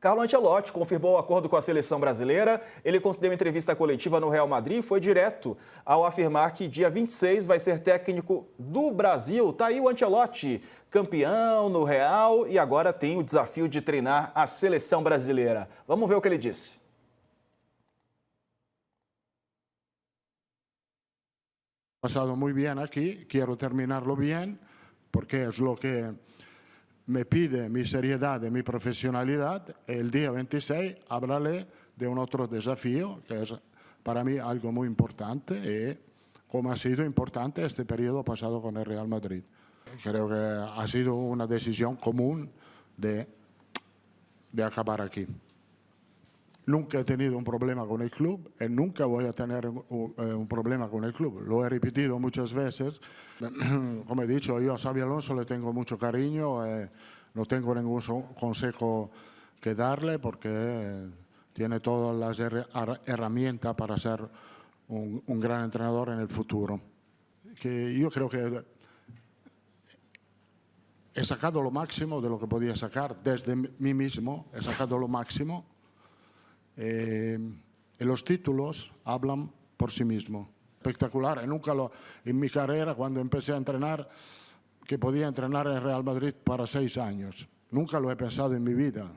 Carlo Ancelotti confirmou o acordo com a seleção brasileira. Ele concedeu entrevista coletiva no Real Madrid e foi direto ao afirmar que dia 26 vai ser técnico do Brasil. Tá aí o Ancelotti, campeão no Real e agora tem o desafio de treinar a seleção brasileira. Vamos ver o que ele disse. Pasado muy bien aquí, quiero terminarlo bien, porque es lo que me pide mi seriedad y mi profesionalidad. El día 26 hablaré de un otro desafío, que es para mí algo muy importante, y como ha sido importante este periodo pasado con el Real Madrid. Creo que ha sido una decisión común de acabar aquí. Nunca he tenido un problema con el club y nunca voy a tener un problema con el club. Lo he repetido muchas veces. Como he dicho, yo a Xabi Alonso le tengo mucho cariño. No tengo ningún consejo que darle porque tiene todas las herramientas para ser un gran entrenador en el futuro. Que yo creo que he sacado lo máximo de lo que podía sacar desde mí mismo. He sacado lo máximo. Y los títulos hablan por sí mismos. Espectacular. En mi carrera, cuando empecé a entrenar, que podía entrenar en Real Madrid para 6 años. Nunca lo he pensado en mi vida.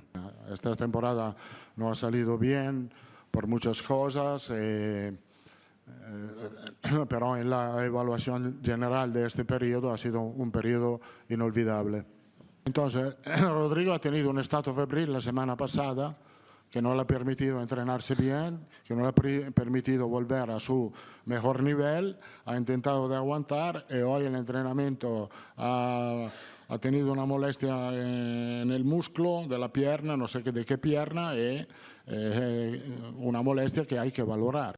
Esta temporada no ha salido bien por muchas cosas, pero en la evaluación general de este periodo ha sido un periodo inolvidable. Entonces, Rodrigo ha tenido un estado febril la semana pasada, que no le ha permitido entrenarse bien, que no le ha permitido volver a su mejor nivel, ha intentado de aguantar y hoy el entrenamiento ha tenido una molestia en el músculo de la pierna, no sé de qué pierna, y una molestia que hay que valorar.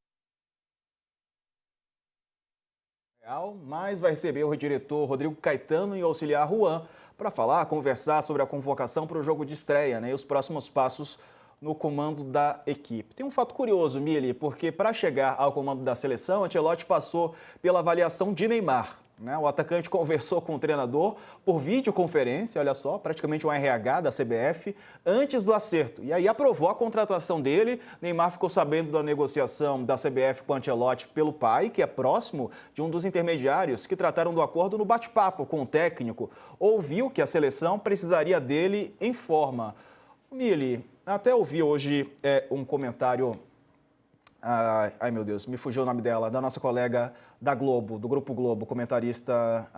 Mas vai receber o diretor Rodrigo Caetano e o auxiliar Juan para falar, conversar sobre a convocação para o jogo de estreia, né, e os próximos passos no comando da equipe. Tem um fato curioso, Mili, porque para chegar ao comando da seleção, Ancelotti passou pela avaliação de Neymar, né? O atacante conversou com o treinador por videoconferência, olha só, praticamente um RH da CBF, antes do acerto. E aí aprovou a contratação dele. Neymar ficou sabendo da negociação da CBF com o Ancelotti pelo pai, que é próximo de um dos intermediários que trataram do acordo no bate-papo com o técnico. Ouviu que a seleção precisaria dele em forma. Mili, até ouvi hoje um comentário, ai meu Deus, me fugiu o nome dela, da nossa colega da Globo, do Grupo Globo, comentarista...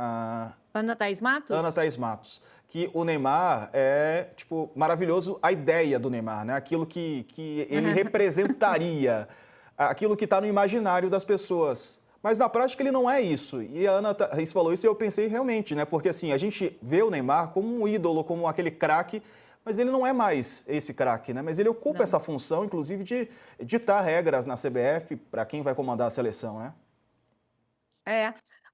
Ana Thaís Matos? Ana Thaís Matos, que o Neymar é, tipo, maravilhoso, a ideia do Neymar, né? Aquilo que ele representaria, aquilo que está no imaginário das pessoas. Mas na prática ele não é isso. E a Ana Thaís falou isso e eu pensei realmente, né? Porque assim, a gente vê o Neymar como um ídolo, como aquele craque, mas ele não é mais esse craque, né? Mas ele ocupa essa função, inclusive, de ditar regras na CBF para quem vai comandar a seleção, né?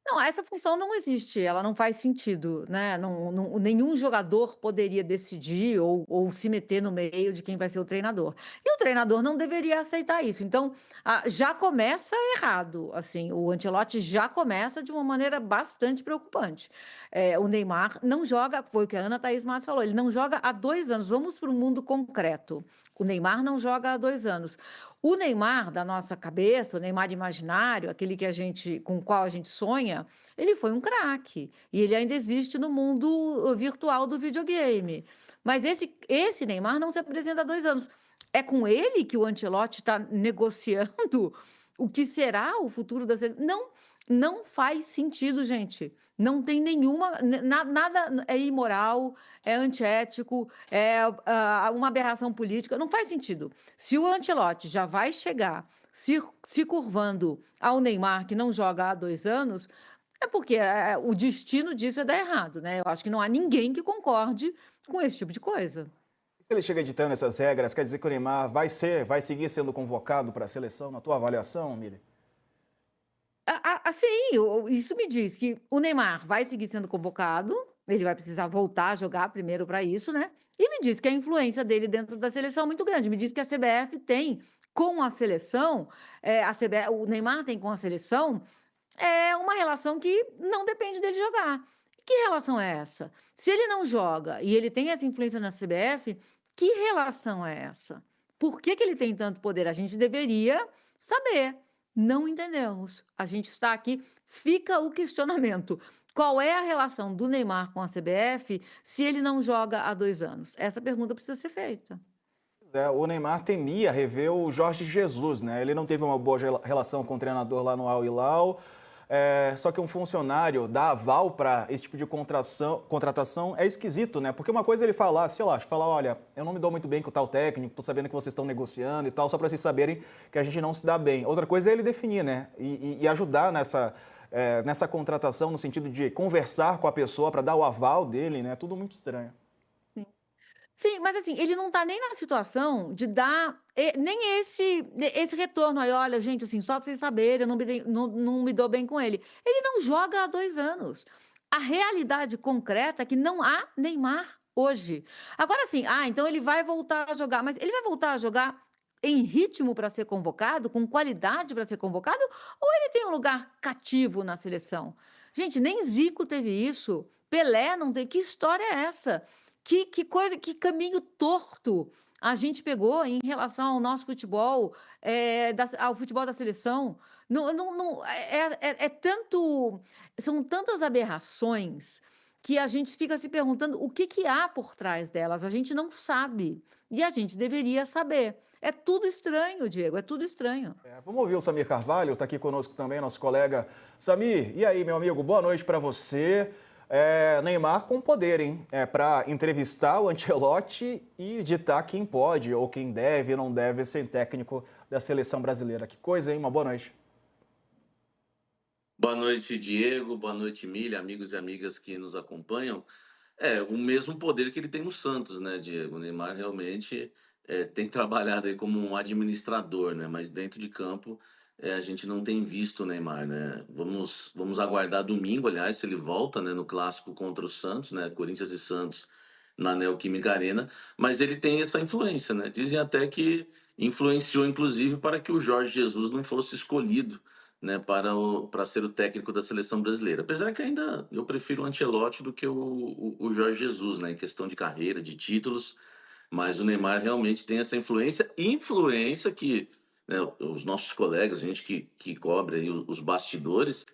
Não, essa função não existe, ela não faz sentido, né? Nenhum jogador poderia decidir ou se meter no meio de quem vai ser o treinador. E o treinador não deveria aceitar isso. Então, já começa errado, assim, o Ancelotti já começa de uma maneira bastante preocupante. O Neymar não joga, foi o que a Ana Thaís Matos falou, ele não joga há 2 anos. Vamos para o mundo concreto. O Neymar não joga há 2 anos. O Neymar da nossa cabeça, o Neymar imaginário, aquele com o qual a gente sonha, ele foi um craque. E ele ainda existe no mundo virtual do videogame. Mas esse Neymar não se apresenta há 2 anos. É com ele que o Ancelotti está negociando o que será o futuro da seleção. Não faz sentido, gente. Não tem nada é imoral, é antiético, é uma aberração política. Não faz sentido. Se o Ancelotti já vai chegar se curvando ao Neymar, que não joga há 2 anos, é porque o destino disso é dar errado, né? Eu acho que não há ninguém que concorde com esse tipo de coisa. Se ele chega editando essas regras, quer dizer que o Neymar vai seguir sendo convocado para a seleção, na tua avaliação, Mili? Sim, isso me diz que o Neymar vai seguir sendo convocado, ele vai precisar voltar a jogar primeiro para isso, né? E me diz que a influência dele dentro da seleção é muito grande. Me diz que a CBF tem com a seleção, o Neymar tem com a seleção, uma relação que não depende dele jogar. Que relação é essa? Se ele não joga e ele tem essa influência na CBF, Que relação é essa? Por que que ele tem tanto poder? A gente deveria saber. Não entendemos. A gente está aqui, fica o questionamento. Qual é a relação do Neymar com a CBF se ele não joga há 2 anos? Essa pergunta precisa ser feita. O Neymar temia rever o Jorge Jesus, né? Ele não teve uma boa relação com o treinador lá no Al Hilal. Só que um funcionário dá aval para esse tipo de contratação é esquisito, né? Porque uma coisa é ele falar, sei lá, falar, olha, eu não me dou muito bem com o tal técnico, tô sabendo que vocês estão negociando e tal, só para vocês saberem que a gente não se dá bem. Outra coisa é ele definir, né? E ajudar nessa contratação, no sentido de conversar com a pessoa para dar o aval dele, né? Tudo muito estranho. Sim, mas assim, ele não tá nem na situação de dar nem esse retorno aí: "Olha, gente, assim, só pra vocês saberem, eu não me dou bem com ele". Ele não joga há 2 anos. A realidade concreta é que não há Neymar hoje. Agora assim, então ele vai voltar a jogar, mas ele vai voltar a jogar em ritmo para ser convocado, com qualidade para ser convocado, ou ele tem um lugar cativo na seleção? Gente, nem Zico teve isso, Pelé não tem, que história é essa? Que coisa, que caminho torto a gente pegou em relação ao nosso futebol, ao futebol da seleção. Não, são tantas aberrações que a gente fica se perguntando o que que há por trás delas. A gente não sabe e a gente deveria saber. É tudo estranho, Diego, é tudo estranho. Vamos ouvir o Samir Carvalho, está aqui conosco também, nosso colega. Samir, e aí, meu amigo, boa noite para você. Neymar com poder, hein? Para entrevistar o Ancelotti e ditar quem pode ou quem deve e não deve ser técnico da seleção brasileira. Que coisa, hein? Uma boa noite. Boa noite, Diego. Boa noite, Milha, amigos e amigas que nos acompanham. O mesmo poder que ele tem no Santos, né, Diego? O Neymar realmente tem trabalhado aí como um administrador, né? Mas dentro de campo a gente não tem visto o Neymar, né? Vamos aguardar domingo, aliás, se ele volta, né, no clássico contra o Santos, né? Corinthians e Santos na Neoquímica Arena. Mas ele tem essa influência, né? Dizem até que influenciou, inclusive, para que o Jorge Jesus não fosse escolhido, né, para ser o técnico da seleção brasileira. Apesar que ainda eu prefiro o Ancelotti do que o Jorge Jesus, né, em questão de carreira, de títulos, mas o Neymar realmente tem essa influência que, né, os nossos colegas, a gente que cobre aí os bastidores,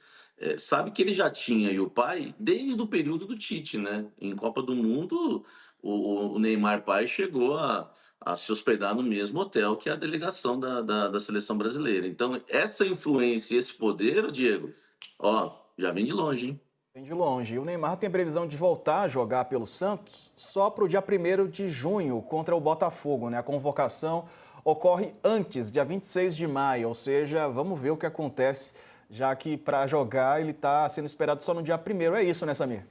sabe que ele já tinha e o pai desde o período do Tite, né? Em Copa do Mundo, o Neymar pai chegou a se hospedar no mesmo hotel que a delegação da seleção brasileira. Então, essa influência e esse poder, ô Diego, ó, já vem de longe, hein? Vem de longe. E o Neymar tem previsão de voltar a jogar pelo Santos só para o dia 1º de junho contra o Botafogo, né? A convocação ocorre antes, dia 26 de maio, ou seja, vamos ver o que acontece, já que para jogar ele está sendo esperado só no dia 1º. É isso, né, Samir?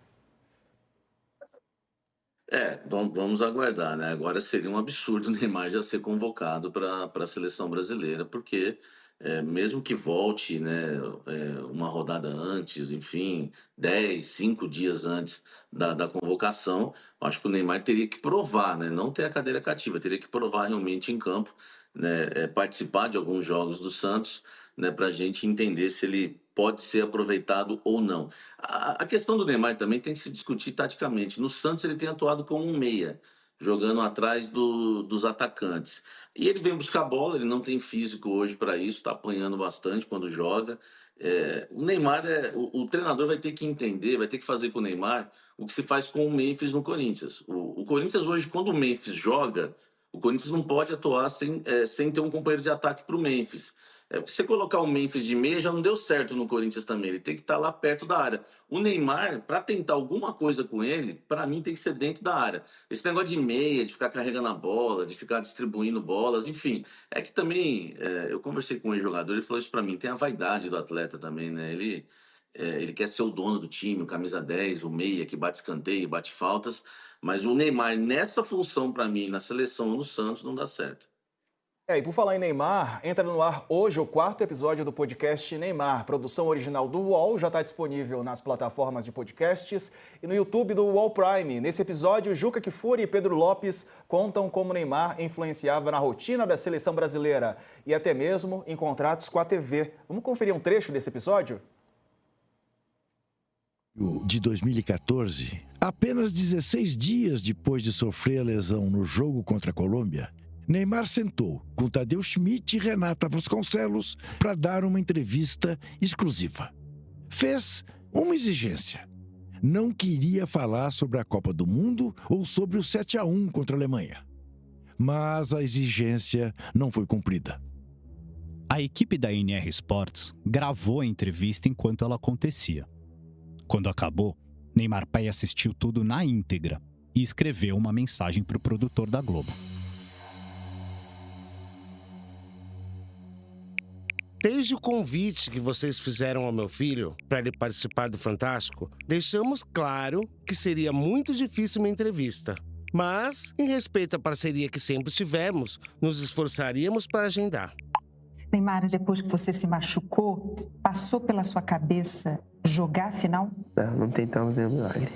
Vamos aguardar, né? Agora seria um absurdo o Neymar já ser convocado para a seleção brasileira, porque mesmo que volte, né, uma rodada antes, enfim, 10, 5 dias antes da convocação, acho que o Neymar teria que provar, né? Não ter a cadeira cativa, teria que provar realmente em campo, né, participar de alguns jogos do Santos, né, para a gente entender se ele pode ser aproveitado ou não. A questão do Neymar também tem que se discutir taticamente. No Santos ele tem atuado como um meia, jogando atrás dos atacantes. E ele vem buscar bola, ele não tem físico hoje para isso, está apanhando bastante quando joga. O Neymar, o treinador vai ter que entender, vai ter que fazer com o Neymar o que se faz com o Memphis no Corinthians. O Corinthians hoje, quando o Memphis joga, o Corinthians não pode atuar sem ter um companheiro de ataque para o Memphis. Porque você colocar o Memphis de meia já não deu certo no Corinthians também. Ele tem que estar lá perto da área. O Neymar, para tentar alguma coisa com ele, para mim tem que ser dentro da área. Esse negócio de meia, de ficar carregando a bola, de ficar distribuindo bolas, enfim. É que também, eu conversei com um jogador, ele falou isso para mim, tem a vaidade do atleta também, né? Ele quer ser o dono do time, o camisa 10, o meia que bate escanteio, bate faltas. Mas o Neymar, nessa função, para mim, na seleção ou no Santos, não dá certo. E por falar em Neymar, entra no ar hoje o 4º episódio do podcast Neymar. Produção original do UOL, já está disponível nas plataformas de podcasts e no YouTube do UOL Prime. Nesse episódio, Juca Kfouri e Pedro Lopes contam como Neymar influenciava na rotina da seleção brasileira e até mesmo em contratos com a TV. Vamos conferir um trecho desse episódio? De 2014 Apenas 16 dias depois de sofrer a lesão no jogo contra a Colômbia, Neymar sentou com Tadeu Schmidt e Renata Vasconcelos para dar uma entrevista exclusiva. Fez uma exigência. Não queria falar sobre a Copa do Mundo ou sobre o 7-1 contra a Alemanha. Mas a exigência não foi cumprida. A equipe da NR Sports gravou a entrevista enquanto ela acontecia. Quando acabou, Neymar Pai assistiu tudo na íntegra e escreveu uma mensagem para o produtor da Globo. Desde o convite que vocês fizeram ao meu filho para ele participar do Fantástico, deixamos claro que seria muito difícil uma entrevista. Mas, em respeito à parceria que sempre tivemos, nos esforçaríamos para agendar. Neymar, depois que você se machucou, passou pela sua cabeça jogar a final? Não tentamos nenhum milagre.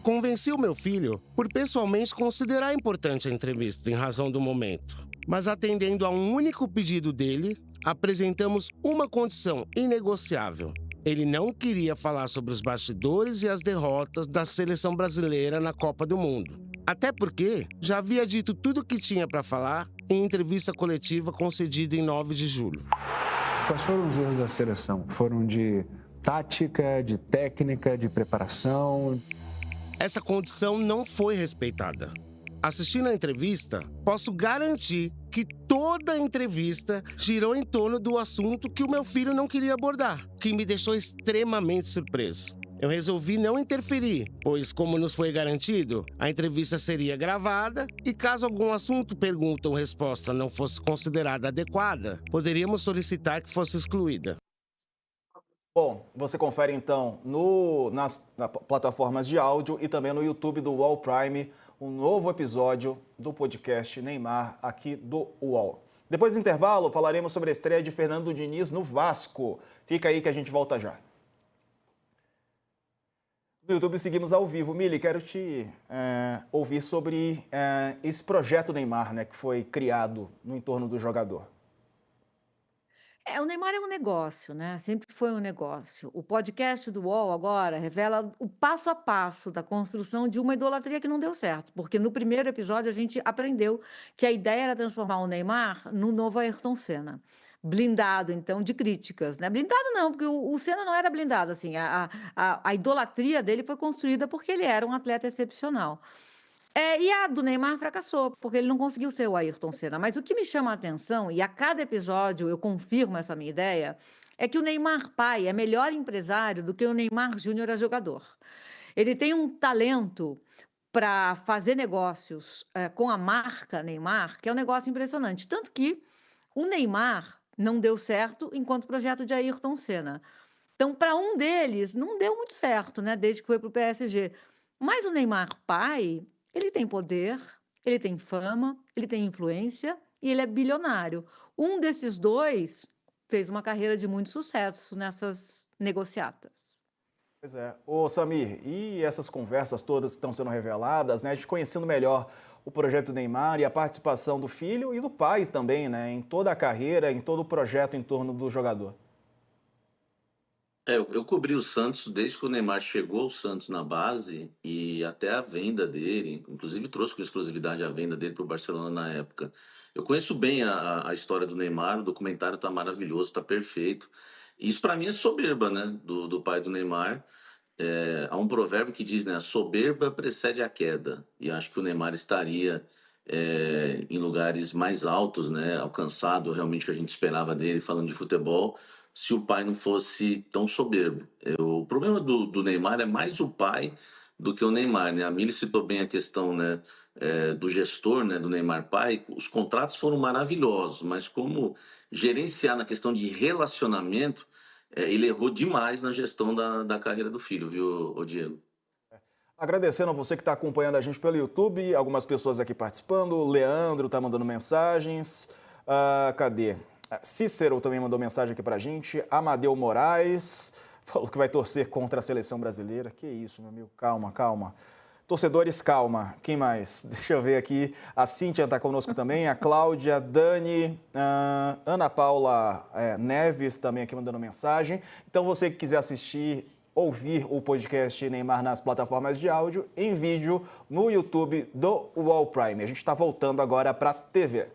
Convenci o meu filho por pessoalmente considerar importante a entrevista em razão do momento. Mas atendendo a um único pedido dele, apresentamos uma condição inegociável. Ele não queria falar sobre os bastidores e as derrotas da seleção brasileira na Copa do Mundo. Até porque já havia dito tudo o que tinha para falar em entrevista coletiva concedida em 9 de julho. Quais foram os erros da seleção? Foram de tática, de técnica, de preparação? Essa condição não foi respeitada. Assistindo a entrevista, posso garantir que toda a entrevista girou em torno do assunto que o meu filho não queria abordar, o que me deixou extremamente surpreso. Eu resolvi não interferir, pois, como nos foi garantido, a entrevista seria gravada e, caso algum assunto, pergunta ou resposta não fosse considerada adequada, poderíamos solicitar que fosse excluída. Bom, você confere então nas plataformas de áudio e também no YouTube do UOL Prime, um novo episódio do podcast Neymar aqui do UOL. Depois do intervalo, falaremos sobre a estreia de Fernando Diniz no Vasco. Fica aí que a gente volta já. No YouTube seguimos ao vivo. Mili, quero te ouvir sobre esse projeto Neymar, né, que foi criado no entorno do jogador. O Neymar é um negócio, né? Sempre foi um negócio. O podcast do UOL agora revela o passo a passo da construção de uma idolatria que não deu certo, porque no primeiro episódio a gente aprendeu que a ideia era transformar o Neymar no novo Ayrton Senna. Blindado, então, de críticas, né? Blindado não, porque o Senna não era blindado, assim. A idolatria dele foi construída porque ele era um atleta excepcional. E a do Neymar fracassou, porque ele não conseguiu ser o Ayrton Senna. Mas o que me chama a atenção, e a cada episódio eu confirmo essa minha ideia, é que o Neymar pai é melhor empresário do que o Neymar Júnior é jogador. Ele tem um talento para fazer negócios com a marca Neymar, que é um negócio impressionante. Tanto que o Neymar não deu certo enquanto projeto de Ayrton Senna. Então, para um deles, não deu muito certo, né? Desde que foi para o PSG. Mas o Neymar pai... ele tem poder, ele tem fama, ele tem influência e ele é bilionário. Um desses dois fez uma carreira de muito sucesso nessas negociatas. Pois é. Ô, Samir, e essas conversas todas que estão sendo reveladas, né? A gente conhecendo melhor o projeto Neymar e a participação do filho e do pai também, né? Em toda a carreira, em todo o projeto em torno do jogador. Eu cobri o Santos desde que o Neymar chegou ao Santos na base e até a venda dele, inclusive trouxe com exclusividade a venda dele para o Barcelona na época. Eu conheço bem a história do Neymar, o documentário está maravilhoso, está perfeito. Isso para mim é soberba, né, do pai do Neymar. Há um provérbio que diz, né, a soberba precede a queda. E acho que o Neymar estaria em lugares mais altos, né, alcançado realmente o que a gente esperava dele falando de futebol, se o pai não fosse tão soberbo. O problema do Neymar é mais o pai do que o Neymar, né? A Mili citou bem a questão, né, do gestor, né, do Neymar pai. Os contratos foram maravilhosos, mas como gerenciar na questão de relacionamento, ele errou demais na gestão da carreira do filho, viu, ô Diego? Agradecendo a você que está acompanhando a gente pelo YouTube, algumas pessoas aqui participando, o Leandro está mandando mensagens, cadê? Cícero também mandou mensagem aqui pra gente. Amadeu Moraes falou que vai torcer contra a seleção brasileira. Que isso, meu amigo? Calma, calma. Torcedores, calma. Quem mais? Deixa eu ver aqui. A Cíntia está conosco também. A Cláudia, Dani, Ana Paula Neves também aqui mandando mensagem. Então, você que quiser assistir ouvir o podcast Neymar nas plataformas de áudio, em vídeo no YouTube do UOL Prime. A gente está voltando agora para a TV.